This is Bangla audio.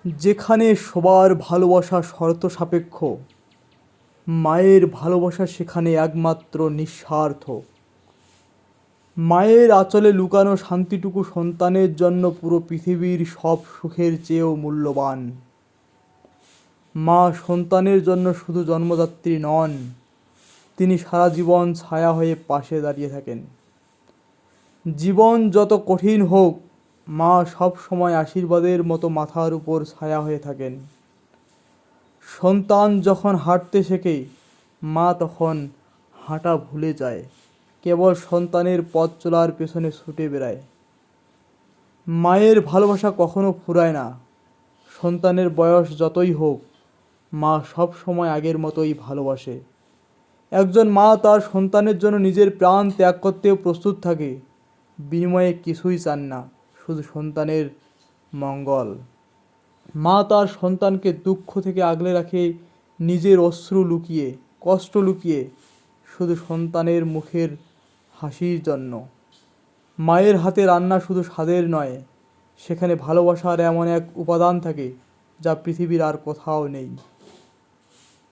যেখানে সবার ভালোবাসা শর্ত সাপেক্ষ, মায়ের ভালোবাসা সেখানে একমাত্র নিঃস্বার্থ। মায়ের আঁচলে লুকানো শান্তিটুকু সন্তানের জন্য পুরো পৃথিবীর সব সুখের চেয়েও মূল্যবান। মা সন্তানের জন্য শুধু জন্মদাত্রী নন, তিনি সারা জীবন ছায়া হয়ে পাশে দাঁড়িয়ে থাকেন। জীবন যত কঠিন হোক, মা সব সময় আশীর্বাদের মতো মাথার উপর ছায়া হয়ে থাকেন। সন্তান যখন হাঁটতে শেখে, মা তখন হাঁটা ভুলে যায়, কেবল সন্তানের পথ চলার পেছনে ছুটে বেড়ায়। মায়ের ভালোবাসা কখনো ফুরায় না। সন্তানের বয়স যতই হোক, মা সব সময় আগের মতোই ভালোবাসে। একজন মা তার সন্তানের জন্য নিজের প্রাণ ত্যাগ করতেও প্রস্তুত থাকে। বিনিময়ে কিছুই চান না, শুধু সন্তানের মঙ্গল। মা তার সন্তানকে দুঃখ থেকে আগলে রাখে, নিজের অশ্রু লুকিয়ে, কষ্ট লুকিয়ে, শুধু সন্তানের মুখের হাসির জন্য। মায়ের হাতে রান্না শুধু স্বাদের নয়, সেখানে ভালোবাসার এমন এক উপাদান থাকে যা পৃথিবীর আর কোথাও নেই।